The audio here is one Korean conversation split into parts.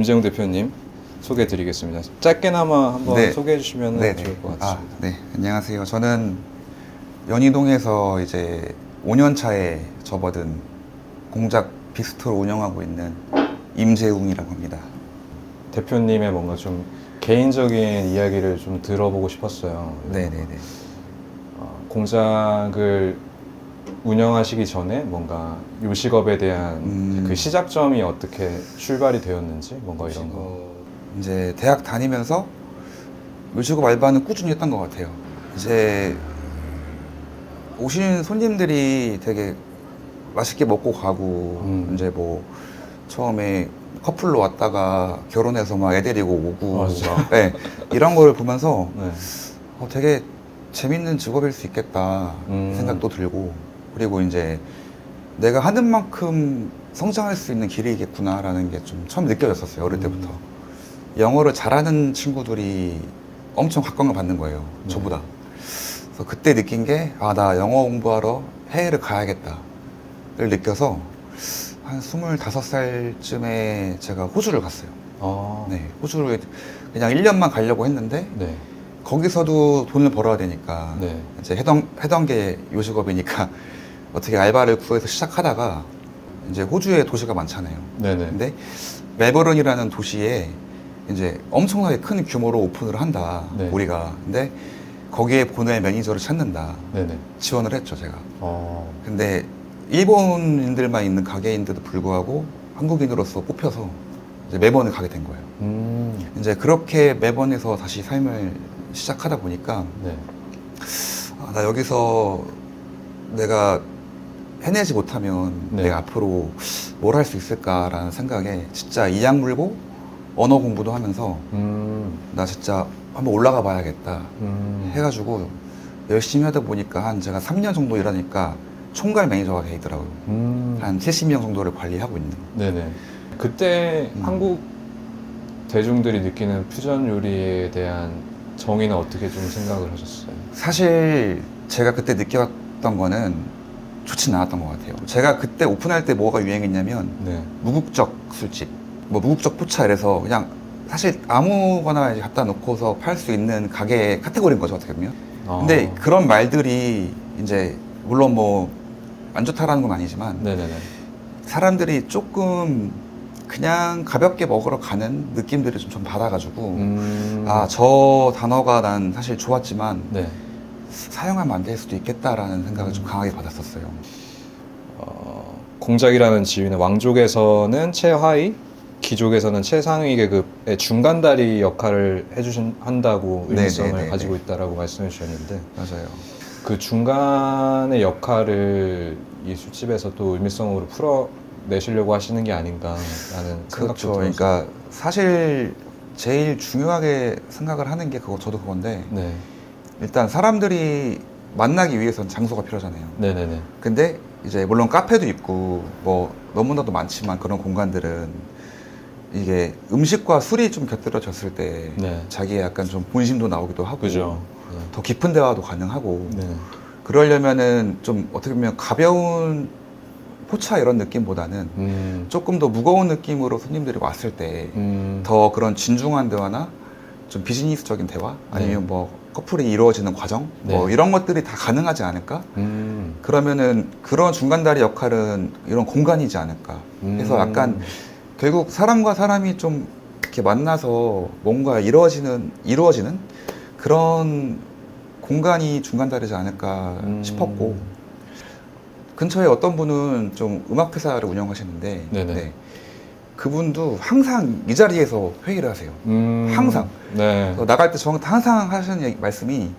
임재웅 대표님 소개해드리겠습니다. 짧게나마 한번 네. 소개해 주시면 네네. 좋을 것 같습니다. 네. 안녕하세요. 저는 연희동에서 이제 5년 차에 접어든 공작 빅스토어를 운영하고 있는 임재웅이라고 합니다. 대표님의 뭔가 좀 개인적인 이야기를 좀 들어보고 싶었어요. 네네네. 공작을 운영하시기 전에 뭔가 요식업에 대한 그 시작점이 어떻게 출발이 되었는지 뭔가 이런 거. 이제 대학 다니면서 요식업 알바는 꾸준히 했던 것 같아요. 이제 오신 손님들이 되게 맛있게 먹고 가고 이제 뭐 처음에 커플로 왔다가 결혼해서 막 애 데리고 오고 네, 이런 걸 보면서 네. 되게 재밌는 직업일 수 있겠다 생각도 들고, 그리고 이제 내가 하는 만큼 성장할 수 있는 길이겠구나라는 게 좀 처음 느껴졌었어요. 어릴 때부터. 영어를 잘하는 친구들이 엄청 각광을 받는 거예요. 저보다. 그래서 그때 느낀 게, 아, 나 영어 공부하러 해외를 가야겠다를 느껴서 한 25살쯤에 제가 호주를 갔어요. 네, 호주를 그냥 1년만 가려고 했는데 네. 거기서도 돈을 벌어야 되니까 네. 이제 해던 게 요식업이니까 어떻게 알바를 구해서 시작하다가 이제 호주에 도시가 많잖아요. 네네. 근데 멜버른이라는 도시에 이제 엄청나게 큰 규모로 오픈을 한다. 네. 우리가. 근데 거기에 보낼 매니저를 찾는다. 네네. 지원을 했죠, 제가. 근데 일본인들만 있는 가게인데도 불구하고 한국인으로서 뽑혀서 이제 매번을 가게 된 거예요. 이제 그렇게 매번에서 다시 삶을 시작하다 보니까 네. 아, 나 여기서 내가 해내지 못하면 네. 내가 앞으로 뭘 할 수 있을까라는 생각에 진짜 이악 물고 언어 공부도 하면서 나 진짜 한번 올라가 봐야겠다 해가지고 열심히 하다 보니까 한 제가 3년 정도 일하니까 총괄 매니저가 돼 있더라고요. 한 70명 정도를 관리하고 있는. 네네. 그때 한국 대중들이 느끼는 퓨전 요리에 대한 정의는 어떻게 좀 생각을 하셨어요? 사실 제가 그때 느꼈던 거는 좋진 않았던 것 같아요. 제가 그때 오픈할 때 뭐가 유행했냐면 네. 무국적 술집, 뭐 무국적 포차 이래서 그냥 사실 아무거나 이제 갖다 놓고서 팔 수 있는 가게 카테고리인 거죠, 어떻게 보면. 근데 그런 말들이 이제 물론 뭐 안 좋다라는 건 아니지만 네네네. 사람들이 조금 그냥 가볍게 먹으러 가는 느낌들을 좀 받아가지고 아, 저 단어가 난 사실 좋았지만 네. 사용하면 안 될 수도 있겠다라는 생각을 좀 강하게 받았었어요. 공작이라는 지위는 왕족에서는 최하위, 귀족에서는 최상위 계급의 중간다리 역할을 한다고 의미성을 네네네네. 가지고 있다라고 말씀해 주셨는데 맞아요. 그 중간의 역할을 이 술집에서 또 의미성으로 풀어내시려고 하시는 게 아닌가라는 생각도 그렇죠. 들어서. 그러니까 사실 제일 중요하게 생각을 하는 게 저도 그건데 네. 일단 사람들이 만나기 위해서는 장소가 필요하잖아요. 네네네. 근데 이제 물론 카페도 있고 뭐 너무나도 많지만 그런 공간들은 이게 음식과 술이 좀 곁들여졌을 때 네. 자기의 약간 좀 본심도 나오기도 하고 그죠. 더 깊은 대화도 가능하고 네. 그러려면은 좀 어떻게 보면 가벼운 포차 이런 느낌보다는 조금 더 무거운 느낌으로 손님들이 왔을 때 더 그런 진중한 대화나 좀 비즈니스적인 대화 아니면 뭐 커플이 이루어지는 과정 뭐 네. 이런 것들이 다 가능하지 않을까? 그러면은 그런 중간다리 역할은 이런 공간이지 않을까 해서 약간 결국 사람과 사람이 좀 이렇게 만나서 뭔가 이루어지는 그런 공간이 중간다리지 않을까 싶었고, 근처에 어떤 분은 좀 음악 회사를 운영하시는데 네네. 그분도 항상 이 자리에서 회의를 하세요. 항상. 네. 나갈 때 저한테 항상 하시는 말씀이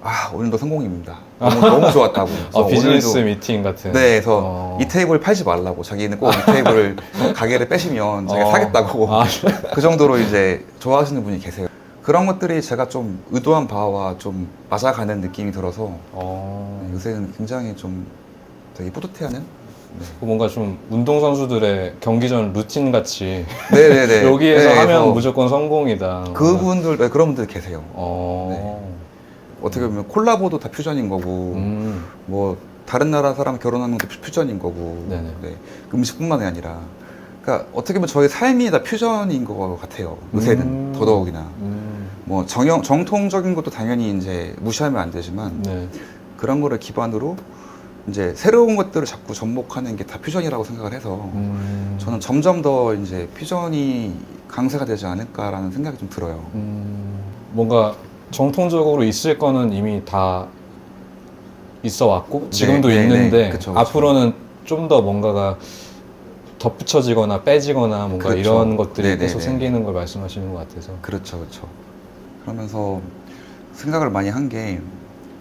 아, 오늘도 성공입니다. 너무 좋았다고. 그래서 비즈니스 오늘도 미팅 같은. 네, 그래서 이 테이블 팔지 말라고. 자기는 꼭 이 테이블을 가게를 빼시면 자기가 사겠다고. 그 정도로 이제 좋아하시는 분이 계세요. 그런 것들이 제가 좀 의도한 바와 좀 맞아가는 느낌이 들어서 요새는 굉장히 좀 되게 뿌듯해하는. 네. 뭔가 좀 운동선수들의 경기 전 루틴 같이 네네네. 여기에서 네, 하면 무조건 성공이다. 그분들, 네, 그런 분들 계세요. 네. 어떻게 보면 콜라보도 다 퓨전인 거고, 뭐 다른 나라 사람 결혼하는 것도 퓨전인 거고, 네네. 네, 음식뿐만이 아니라 그러니까 어떻게 보면 저희 삶이 다 퓨전인 것 같아요. 요새는 더더욱이나. 뭐 정통적인 것도 당연히 이제 무시하면 안 되지만 네. 그런 거를 기반으로 이제 새로운 것들을 자꾸 접목하는 게 다 퓨전이라고 생각을 해서 저는 점점 더 이제 퓨전이 강세가 되지 않을까라는 생각이 좀 들어요. 뭔가 정통적으로 있을 거는 이미 다 있어 왔고 지금도 네, 있는데 네. 그쵸, 그쵸. 앞으로는 좀 더 뭔가가 덧붙여지거나 빼지거나 뭔가 그렇죠. 이런 것들이 네, 네, 계속 네. 생기는 걸 말씀하시는 것 같아서. 그렇죠, 그렇죠. 그러면서 생각을 많이 한 게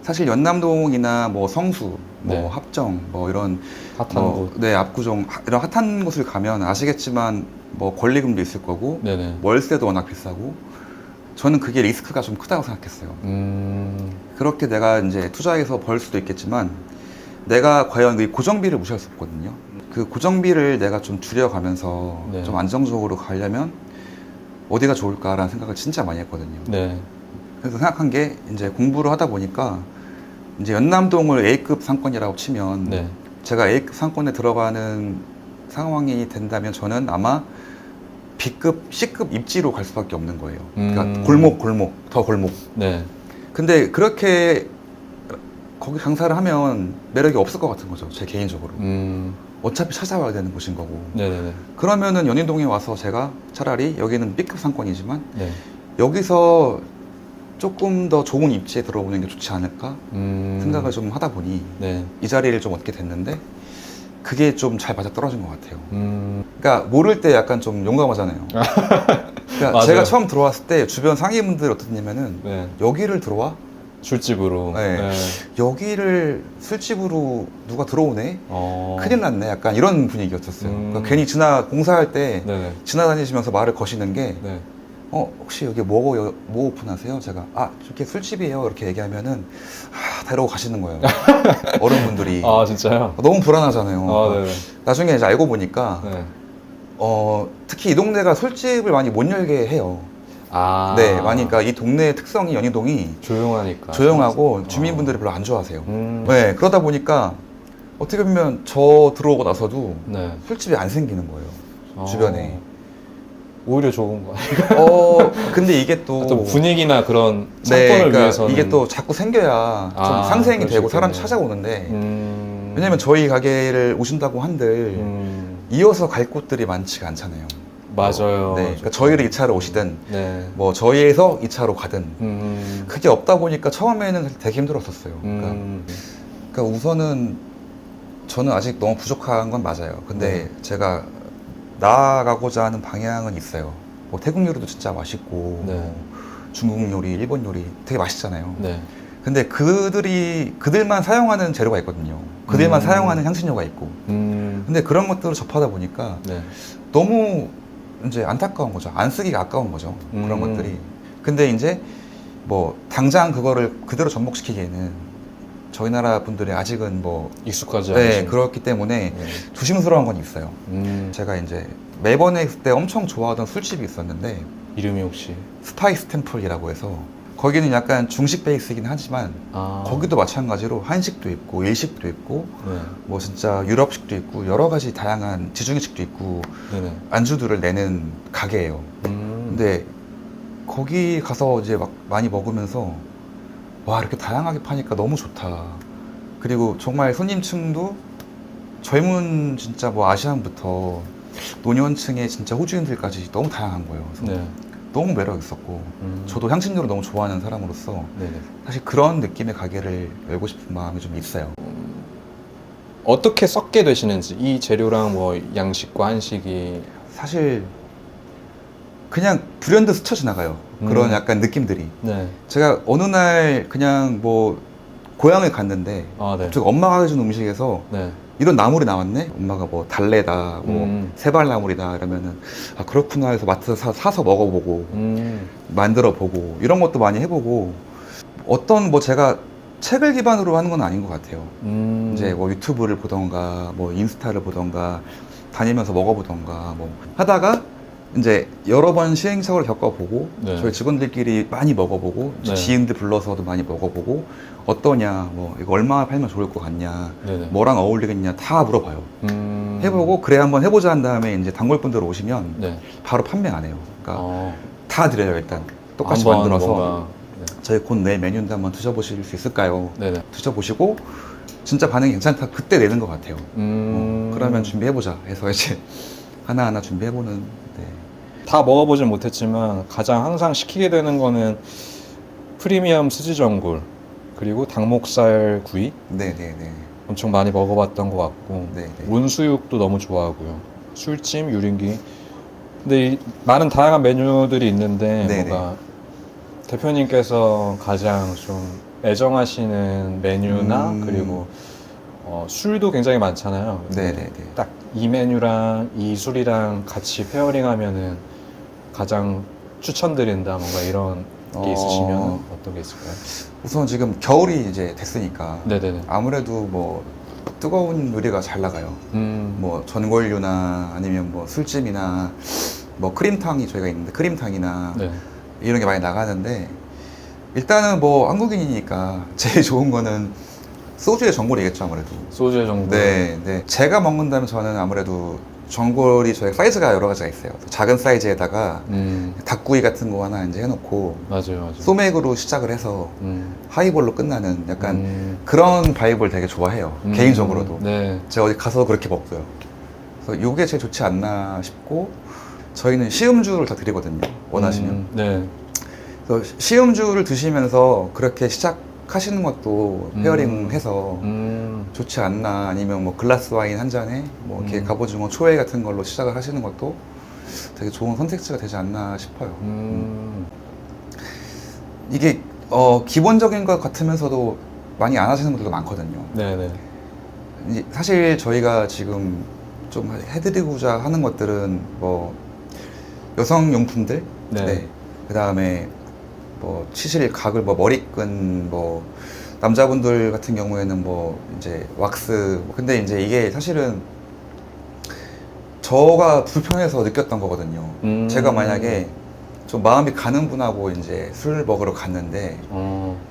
사실 연남동이나 뭐 성수, 뭐 네. 합정, 뭐 이런 핫한 곳. 네, 압구정 이런 핫한 곳을 가면 아시겠지만 뭐 권리금도 있을 거고 네네. 월세도 워낙 비싸고 저는 그게 리스크가 좀 크다고 생각했어요. 그렇게 내가 이제 투자해서 벌 수도 있겠지만 내가 과연 그 고정비를 무시할 수 없거든요. 그 고정비를 내가 좀 줄여가면서 네. 좀 안정적으로 가려면 어디가 좋을까라는 생각을 진짜 많이 했거든요. 네. 그래서 생각한 게 이제 공부를 하다 보니까 이제 연남동을 A급 상권이라고 치면 네. 제가 A급 상권에 들어가는 상황이 된다면 저는 아마 B급, C급 입지로 갈 수밖에 없는 거예요. 그러니까 골목, 더 골목. 네. 근데 그렇게 거기 강사를 하면 매력이 없을 것 같은 거죠. 제 개인적으로. 어차피 찾아와야 되는 곳인 거고. 네네네. 그러면은 연인동에 와서 제가 차라리 여기는 B급 상권이지만 네. 여기서 조금 더 좋은 입지에 들어오는 게 좋지 않을까 생각을 좀 하다 보니 네. 이 자리를 좀 얻게 됐는데 그게 좀 잘 맞아 떨어진 것 같아요. 그러니까 모를 때 약간 좀 용감하잖아요. 그러니까 맞아요. 제가 처음 들어왔을 때 주변 상의분들이 어떻냐면은 네. 여기를 들어와? 술집으로. 네. 여기를 술집으로 누가 들어오네? 어. 큰일 났네. 약간 이런 분위기였었어요. 그러니까 괜히 공사할 때 네네. 지나다니시면서 말을 거시는 게 네. 혹시 여기 뭐 오픈하세요? 제가 저게 술집이에요. 이렇게 얘기하면은 다 이러고 가시는 거예요. 어른분들이. 아 진짜요? 너무 불안하잖아요. 아 네네. 나중에 이제 알고 보니까 네. 특히 이 동네가 술집을 많이 못 열게 해요. 아. 네, 많이 그러니까 이 동네의 특성이 연희동이 조용하니까. 조용하고 주민분들이 별로 안 좋아하세요. 음. 네, 그러다 보니까 어떻게 보면 저 들어오고 나서도 네. 술집이 안 생기는 거예요. 주변에. 오히려 좋은 거 아니에요? 근데 이게 또 어떤 분위기나 그런 네, 상권을 그러니까 위해서는 이게 또 자꾸 생겨야 좀 상생이 그럴 수 되고 사람 있겠네요. 찾아오는데 음. 왜냐면 저희 가게를 오신다고 한들 이어서 갈 곳들이 많지가 않잖아요. 맞아요. 네, 그러니까 저희를 2차로 오시든 네. 뭐 저희에서 2차로 가든 그게 없다 보니까 처음에는 되게 힘들었었어요. 그러니까 우선은 저는 아직 너무 부족한 건 맞아요. 근데 제가 나아가고자 하는 방향은 있어요. 뭐 태국 요리도 진짜 맛있고 네. 뭐 중국 요리, 일본 요리 되게 맛있잖아요. 네. 근데 그들만 사용하는 재료가 있거든요. 그들만 사용하는 향신료가 있고. 근데 그런 것들을 접하다 보니까 네. 너무 이제 안타까운 거죠. 안 쓰기가 아까운 거죠. 그런 것들이. 근데 이제 뭐 당장 그거를 그대로 접목시키기에는 저희 나라 분들이 아직은 뭐 익숙하지 네, 않으신. 그렇기 때문에 네. 조심스러운 건 있어요. 음. 제가 이제 매번에 그때 엄청 좋아하던 술집이 있었는데 이름이 혹시? 스파이스 템플이라고 해서 거기는 약간 중식 베이스이긴 하지만 거기도 마찬가지로 한식도 있고 일식도 있고 네. 뭐 진짜 유럽식도 있고 여러 가지 다양한 지중해식도 있고 네네. 안주들을 내는 가게예요. 근데 거기 가서 이제 막 많이 먹으면서 와 이렇게 다양하게 파니까 너무 좋다. 그리고 정말 손님층도 젊은 진짜 뭐 아시안부터 노년층의 진짜 호주인들까지 너무 다양한 거예요. 그래서 네. 너무 매력 있었고 저도 향신료를 너무 좋아하는 사람으로서 네네. 사실 그런 느낌의 가게를 열고 싶은 마음이 좀 있어요. 어떻게 섞게 되시는지 이 재료랑 뭐 양식과 한식이 사실 그냥 불현듯 스쳐 지나가요. 그런 약간 느낌들이. 네. 제가 어느 날 그냥 뭐 고향을 갔는데 아 네. 갑자기 엄마가 해준 음식에서 네. 이런 나물이 나왔네? 엄마가 뭐 달래다, 뭐 세발나물이다 이러면은 아 그렇구나 해서 마트에서 사서 먹어보고 만들어보고 이런 것도 많이 해보고 어떤 뭐 제가 책을 기반으로 하는 건 아닌 것 같아요. 이제 뭐 유튜브를 보던가 뭐 인스타를 보던가 다니면서 먹어보던가 뭐 하다가 이제 여러 번 시행착오를 겪어보고 네. 저희 직원들끼리 많이 먹어보고 네. 지인들 불러서도 많이 먹어보고 어떠냐 뭐 이거 얼마 팔면 좋을 것 같냐 네네. 뭐랑 어울리겠냐 다 물어봐요. 해보고 그래 한번 해보자 한 다음에 이제 단골분들 오시면 네. 바로 판매 안 해요. 그러니까 어, 다 드려요. 일단 똑같이 한번 만들어서 뭔가, 저희 곧 내 메뉴인데 한번 드셔보실 수 있을까요? 네. 네네. 드셔보시고 진짜 반응이 괜찮다 그때 내는 것 같아요. 그러면 준비해보자 해서 이제 하나하나 준비해보는. 네. 다 먹어보진 못했지만 가장 항상 시키게 되는 거는 프리미엄 스지전골 그리고 닭목살 구이 네네네. 엄청 많이 먹어봤던 것 같고 네네. 온수육도 너무 좋아하고요. 술찜, 유린기. 근데 이 많은 다양한 메뉴들이 있는데 네네. 뭔가 대표님께서 가장 좀 애정하시는 메뉴나 그리고 술도 굉장히 많잖아요. 네네네. 딱 이 메뉴랑 이 술이랑 같이 페어링하면은 가장 추천드린다 뭔가 이런 게 있으시면 어떤 게 있을까요? 우선 지금 겨울이 이제 됐으니까 네네네. 아무래도 뭐 뜨거운 요리가 잘 나가요. 뭐 전골류나 아니면 뭐 술찜이나 뭐 크림탕이 저희가 있는데 크림탕이나 네. 이런 게 많이 나가는데 일단은 뭐 한국인이니까 제일 좋은 거는 소주의 전골이겠죠 아무래도. 소주의 전골. 네, 네. 제가 먹는다면 저는 아무래도 전골이 저희 사이즈가 여러 가지가 있어요. 작은 사이즈에다가 닭구이 같은 거 하나 이제 해놓고 맞아요. 소맥으로 시작을 해서 하이볼로 끝나는 약간 그런 바이브를 되게 좋아해요. 개인적으로도. 네. 제가 어디 가서 그렇게 먹고요. 그래서 이게 제일 좋지 않나 싶고 저희는 시음주를 다 드리거든요. 원하시면. 네. 그래서 시음주를 드시면서 그렇게 시작하시는 것도 페어링해서 좋지 않나. 아니면 뭐 글라스 와인 한 잔에 뭐 이렇게 갑오징어 초회 같은 걸로 시작을 하시는 것도 되게 좋은 선택지가 되지 않나 싶어요. 이게 기본적인 것 같으면서도 많이 안 하시는 분들도 많거든요. 네네. 이제 사실 저희가 지금 좀 해드리고자 하는 것들은 뭐 여성용품들, 네. 그 다음에 뭐 치실 가글, 뭐 머리끈, 뭐 남자분들 같은 경우에는 뭐 이제 왁스. 근데 이제 이게 사실은 저가 불편해서 느꼈던 거거든요. 제가 만약에 좀 마음이 가는 분하고 이제 술 먹으러 갔는데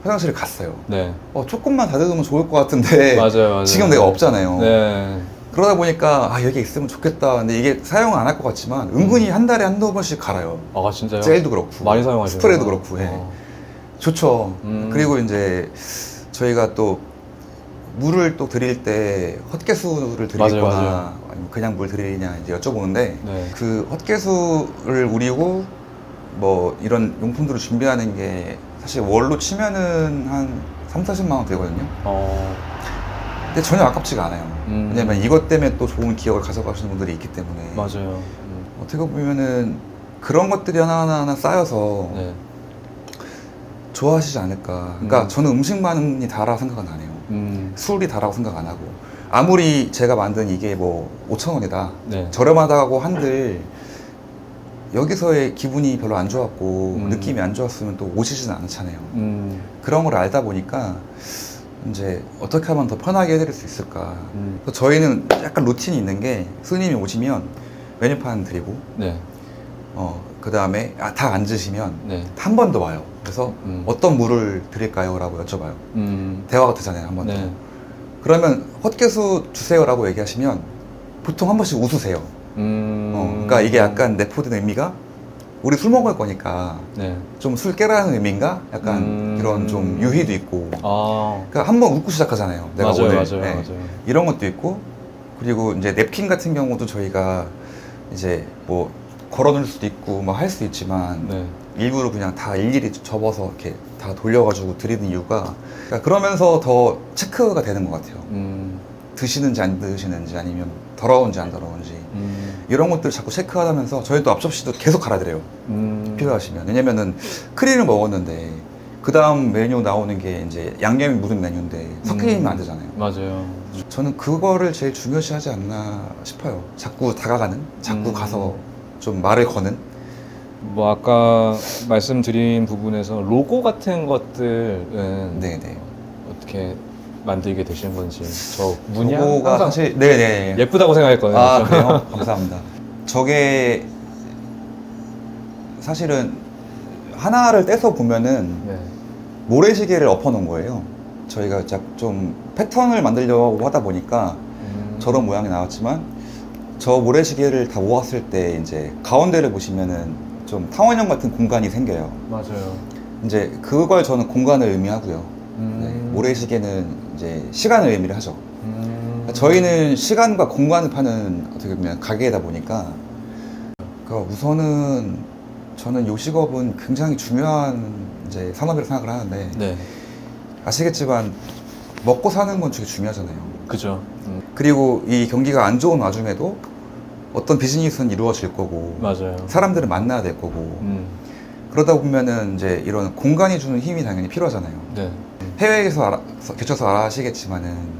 화장실을 갔어요. 네. 조금만 다듬으면 좋을 것 같은데 맞아요. 지금 내가 없잖아요. 네. 그러다 보니까 여기 있으면 좋겠다. 근데 이게 사용 안 할 것 같지만 은근히 한 달에 한두 번씩 갈아요. 아, 진짜요? 젤도 그렇고 많이 사용하시는 스프레이도 그렇고 해. 좋죠. 그리고 이제 저희가 또 물을 또 드릴 때 헛개수를 드리거나 맞아요. 아니면 그냥 물 드리냐 이제 여쭤보는데 네. 그 헛개수를 우리고 뭐 이런 용품들을 준비하는 게 사실 월로 치면은 한 3, 40만 원 되거든요. 근데 전혀 아깝지가 않아요. 왜냐면 이것 때문에 또 좋은 기억을 가져가시는 분들이 있기 때문에. 맞아요. 어떻게 보면은 그런 것들이 하나하나 쌓여서 네. 좋아하시지 않을까. 그러니까 저는 음식만이 다라고 생각은 안 해요. 술이 다라고 생각 안 하고. 아무리 제가 만든 이게 뭐 5,000원이다. 네. 저렴하다고 한들 여기서의 기분이 별로 안 좋았고 느낌이 안 좋았으면 또 오시지는 않잖아요. 그런 걸 알다 보니까 이제 어떻게 하면 더 편하게 해드릴 수 있을까. 그래서 저희는 약간 루틴이 있는 게 손님이 오시면 메뉴판 드리고 네. 그 다음에 다 앉으시면 네. 한 번 더 와요. 그래서 어떤 물을 드릴까요? 라고 여쭤봐요. 대화가 되잖아요. 한 번 더. 네. 그러면 헛개수 주세요 라고 얘기하시면 보통 한 번씩 웃으세요. 그러니까 이게 약간 내포된 의미가 우리 술 먹을 거니까 네. 좀 술 깨라는 의미인가? 약간 이런 좀 유희도 있고. 그러니까 한 번 웃고 시작하잖아요. 내가 맞아요, 오늘. 맞아요, 네. 맞아요. 이런 것도 있고, 그리고 이제 냅킨 같은 경우도 저희가 이제 뭐 걸어놓을 수도 있고 뭐 할 수 있지만 네. 일부러 그냥 다 일일이 접어서 이렇게 다 돌려가지고 드리는 이유가 그러니까 그러면서 더 체크가 되는 것 같아요. 드시는지 안 드시는지 아니면 더러운지 안 더러운지 이런 것들 자꾸 체크하면서 저희 또 앞접시도 계속 갈아드려요. 필요하시면. 왜냐면은 크림을 먹었는데 그 다음 메뉴 나오는 게 이제 양념이 묻은 메뉴인데 섞이면 안 되잖아요. 맞아요. 저는 그거를 제일 중요시하지 않나 싶어요. 자꾸 다가가는, 자꾸 가서 좀 말을 거는. 뭐 아까 말씀드린 부분에서 로고 같은 것들은 네네. 어떻게 만들게 되신 건지 저 문양 로고가 항상 사실 네네. 예쁘다고 생각했거든요. 아 그래요? 감사합니다. 저게 사실은 하나를 떼서 보면은 네. 모래시계를 엎어놓은 거예요. 저희가 좀 패턴을 만들려고 하다 보니까 저런 모양이 나왔지만 저 모래시계를 다 모았을 때 이제 가운데를 보시면은 좀 타원형 같은 공간이 생겨요. 맞아요. 이제 그걸 저는 공간을 의미하고요. 네, 모래시계는 이제 시간을 의미를 하죠. 저희는 시간과 공간을 파는 어떻게 보면 가게이다 보니까 그러니까 우선은 저는 요 직업은 굉장히 중요한 이제 산업이라고 생각을 하는데 네. 아시겠지만 먹고 사는 건 되게 중요하잖아요. 그죠. 그리고 이 경기가 안 좋은 와중에도 어떤 비즈니스는 이루어질 거고 맞아요. 사람들을 만나야 될 거고 그러다 보면은 이제 이런 공간이 주는 힘이 당연히 필요하잖아요. 네. 해외에서 계셔서 아시겠지만은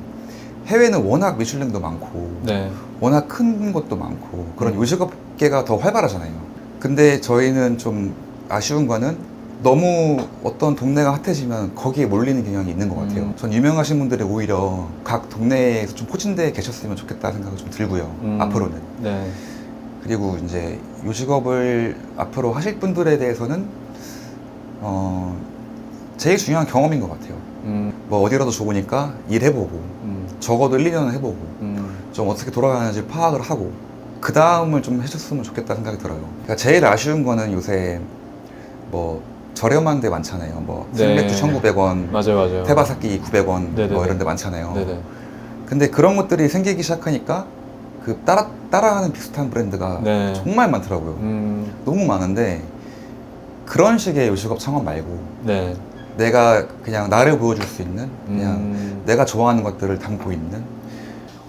해외는 워낙 미슐랭도 많고 네. 워낙 큰 곳도 많고 그런 요식업계가 더 활발하잖아요. 근데 저희는 좀 아쉬운 거는 너무 어떤 동네가 핫해지면 거기에 몰리는 경향이 있는 것 같아요. 전 유명하신 분들이 오히려 각 동네에서 좀 포진되게 계셨으면 좋겠다 생각이 좀 들고요. 앞으로는. 네. 그리고 이제 요식업을 앞으로 하실 분들에 대해서는 제일 중요한 경험인 것 같아요. 뭐 어디라도 좋으니까 일해보고 적어도 1~2년은 해보고 좀 어떻게 돌아가는지 파악을 하고 그 다음을 좀 해줬으면 좋겠다 생각이 들어요. 그러니까 제일 아쉬운 거는 요새 뭐 저렴한 데 많잖아요. 뭐 네. 생맥주 1,900원, 맞아요. 테바사키 900원 네네네. 뭐 이런 데 많잖아요. 네네. 근데 그런 것들이 생기기 시작하니까 그 따라하는 비슷한 브랜드가 네. 정말 많더라고요. 너무 많은데 그런 식의 요식업 창업 말고 네. 내가 그냥 나를 보여줄 수 있는 그냥 내가 좋아하는 것들을 담고 있는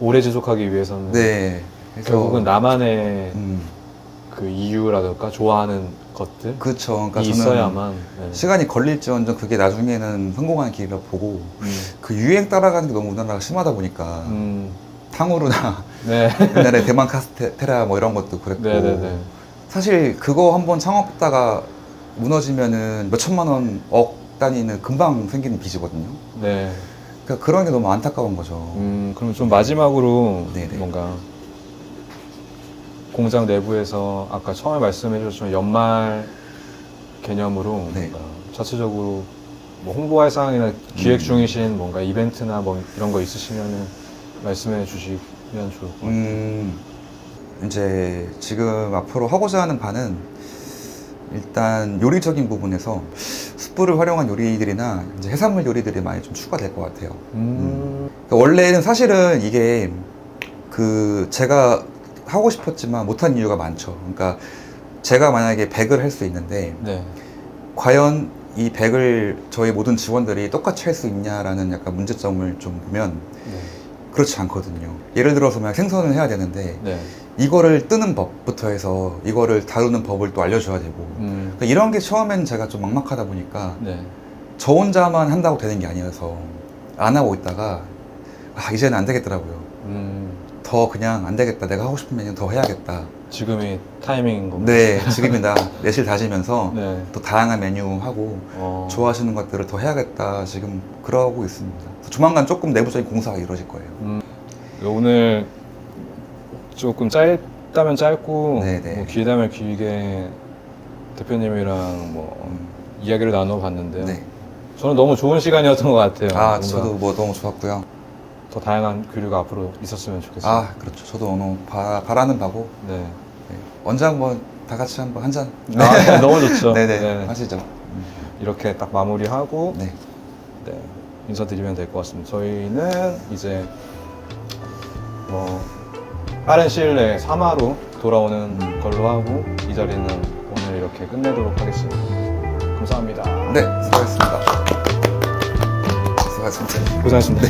오래 지속하기 위해서는 네 그래서 결국은 나만의 음, 그 이유라든가 좋아하는 것들이 그쵸. 그러니까 있어야만. 네. 시간이 걸릴지언정 그게 나중에는 성공하는 길이라 보고 그 유행 따라가는 게 너무 우리나라가 심하다 보니까 탕후루나 네. 옛날에 대만 카스테라 뭐 이런 것도 그랬고 네네네. 사실 그거 한번 창업했다가 무너지면은 몇 천만 원, 억 단위는 금방 생기는 빚이거든요. 네. 그러니까 그런 게 너무 안타까운 거죠. 그럼 좀 마지막으로 네네. 뭔가 공장 내부에서 아까 처음에 말씀해 주셨지만 연말 개념으로 네. 뭔가 자체적으로 뭐 홍보할 사항이나 기획 중이신 뭔가 이벤트나 뭐 이런 거 있으시면은 말씀해 주시면 좋을 것 같아요. 이제 지금 앞으로 하고자 하는 바는 일단 요리적인 부분에서 숯불을 활용한 요리들이나 이제 해산물 요리들이 많이 좀 추가될 것 같아요. 그러니까 원래는 사실은 이게 그 제가 하고 싶었지만 못한 이유가 많죠. 그러니까 제가 만약에 100을 할 수 있는데 네. 과연 이 100을 저희 모든 직원들이 똑같이 할 수 있냐라는 약간 문제점을 좀 보면 네. 그렇지 않거든요. 예를 들어서 막 생선을 해야 되는데 네. 이거를 뜨는 법부터 해서 이거를 다루는 법을 또 알려줘야 되고 그러니까 이런 게 처음엔 제가 좀 막막하다 보니까 네. 저 혼자만 한다고 되는 게 아니어서 안 하고 있다가 이제는 안 되겠더라고요. 더 그냥 안 되겠다. 내가 하고 싶은 메뉴 더 해야겠다. 지금이 타이밍인 겁니다. 네, 지금이다. 내실 다지면서 네. 또 다양한 메뉴 하고 좋아하시는 것들을 더 해야겠다. 지금 그러고 있습니다. 그래서 조만간 조금 내부적인 공사가 이루어질 거예요. 오늘 조금 짧다면 짧고 네네. 뭐 길다면 길게 대표님이랑 뭐 이야기를 나눠봤는데요. 네. 저는 너무 좋은 시간이었던 것 같아요. 뭔가 저도 뭐 너무 좋았고요. 더 다양한 교류가 앞으로 있었으면 좋겠어요. 그렇죠. 저도 너무 바라는 바고 네. 네. 언제 한번 다 같이 한번 한 잔. 네, 너무 좋죠. 네네. 네. 하시죠. 이렇게 딱 마무리하고 네. 네, 인사드리면 될 것 같습니다. 저희는 이제 뭐 빠른 시일 내에 3화로 돌아오는 걸로 하고 이 자리는 오늘 이렇게 끝내도록 하겠습니다. 감사합니다. 네, 수고하셨습니다. 수고하셨습니다. 고생하셨습니다.